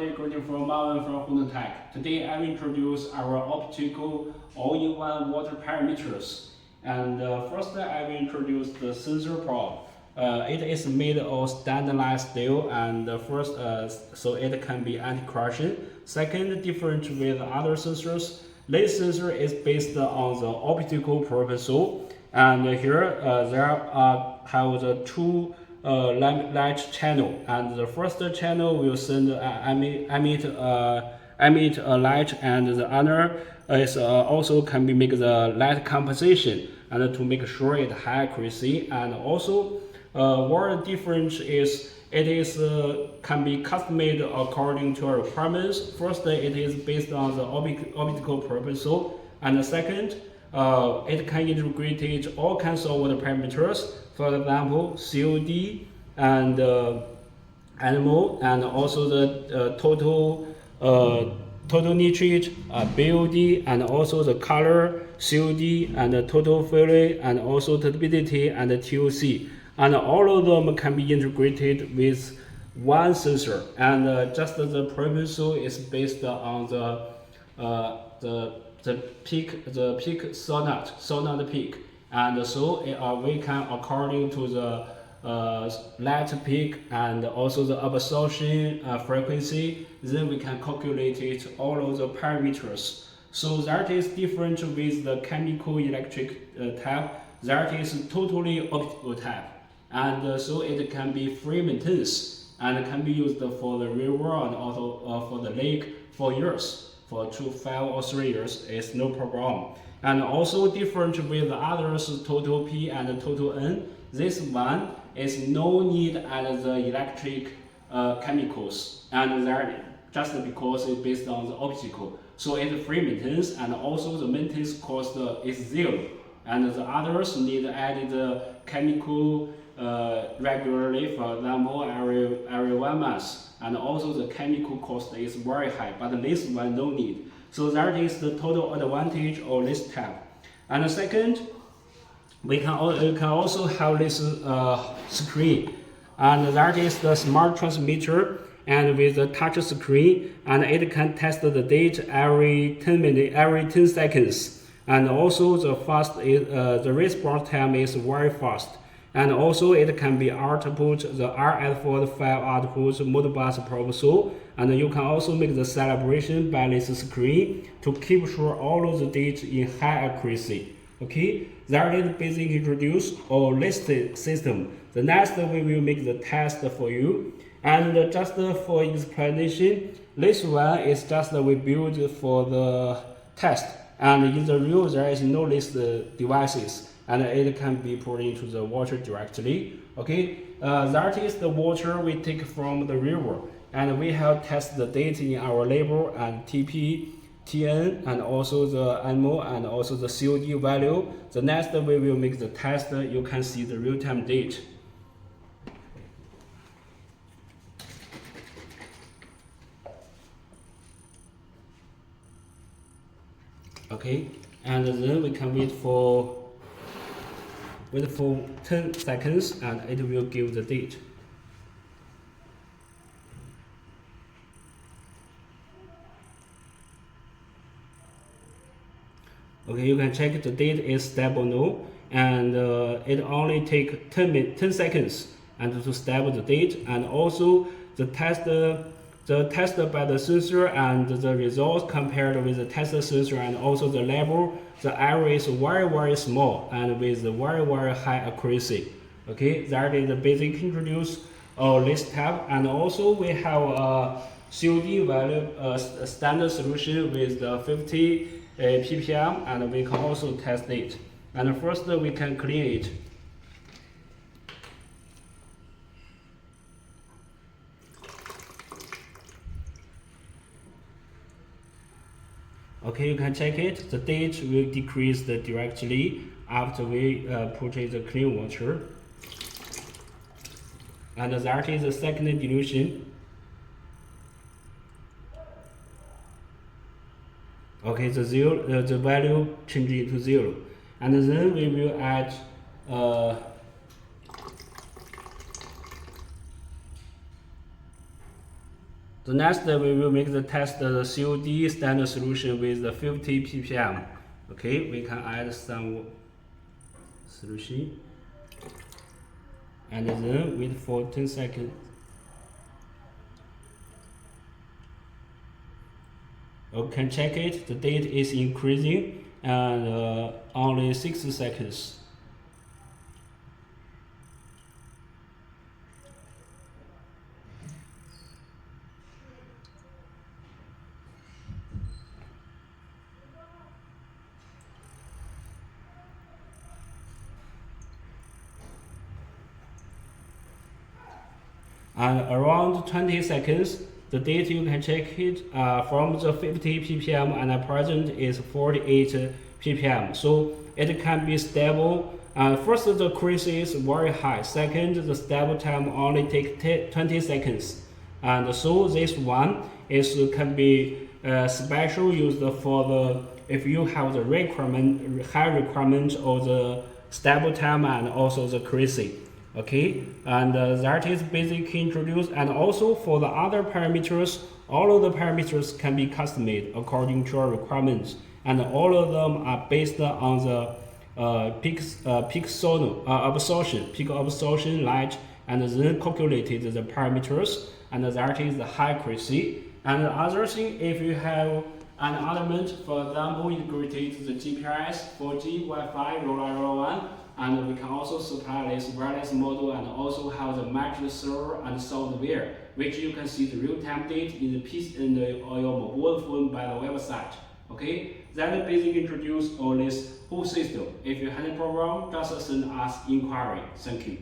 everybody, greeting from Marvin from Honda Tech. Today I will introduce our optical all-in-one water parameters. And first I will introduce the sensor probe. It is made of standardized steel and first, so it can be anti-corrosion. Second, different with other sensors, this sensor is based on the optical purpose. And here have the two light channel, and the first channel will send emit a light, and the other is also can be make the light composition and to make sure it high accuracy. And also what difference is it is can be custom made according to our requirements. First, it is based on the optical purpose, and the second, it can integrate all kinds of water parameters. For example, COD and animal, and also the total nitrate, BOD, and also the color, COD, and the total failure, and also turbidity and the TOC. And all of them can be integrated with one sensor. And just the purpose is based on the peak sonate peak. And so we can, according to the light peak and also the absorption frequency, then we can calculate it, all of the parameters. So that is different with the chemical electric type. That is totally optical type. And so it can be free maintenance and can be used for the river and also for the lake for years. For 5 or 3 years is no problem. And also different with the others, total P and total N. This one is no need at the electric chemicals, and that just because it's based on the optical. So it's free maintenance, and also the maintenance cost is 0. And the others need added chemical regularly, for example, every 1 month. And also the chemical cost is very high, but this one no need. So that is the total advantage of this type. And the second, we can also have this screen, and that is the smart transmitter, and with the touch screen, and it can test the date every 10 seconds. And also the response time is very fast. And also it can be output the RS-485 output Modbus probe, and you can also make the celebration by this screen to keep sure all of the data in high accuracy. Okay, that is basic introduce or list system. The next we will make the test for you. And just for explanation, this one is just we build for the test, and in the real there is no list devices, and it can be put into the water directly. Okay, that is the water we take from the river, and we have tested the data in our label and TP, TN, and also the animal, and also the COD value. The next we will make the test. You can see the real-time data. Okay, and then we can wait for 10 seconds, and it will give the date. Okay, you can check the date is stable now, and it only take 10 seconds and to stable the date. And also the test by the sensor and the results compared with the test sensor and also the label, the error is very small and with very high accuracy. Okay, that is the basic introduce of this type. And also we have a COD value standard solution with the 50 ppm, and we can also test it. And first we can clean it. Okay, you can check it. The date will decrease directly after we put in the clean water. And that is the second dilution. Okay, the value changes to 0. And then we will add The next we will make the test the COD standard solution with the 50 ppm. Okay, we can add some solution and then wait for 10 seconds. You can check it, the date is increasing and only 6 seconds. And around 20 seconds, the date you can check it from the 50 ppm and the present is 48 ppm. So it can be stable. First, the accuracy is very high. Second, the stable time only take 20 seconds. And so this one can be special used for the if you have the high requirement of the stable time and also the accuracy. Okay, and that is basically introduced, and also for the other parameters, all of the parameters can be customized according to your requirements, and all of them are based on the peak absorption light, and then calculated the parameters, and that is the high accuracy. And the other thing, if you have an element, for example, integrated the GPS, 4G, Wi-Fi, LoRaWAN, and we can also supply this wireless model and also have the matched server and software, which you can see the real-time data in the PC and your mobile phone by the website. Okay, that basically introduce all this whole system. If you have any problem, just send us inquiry. Thank you.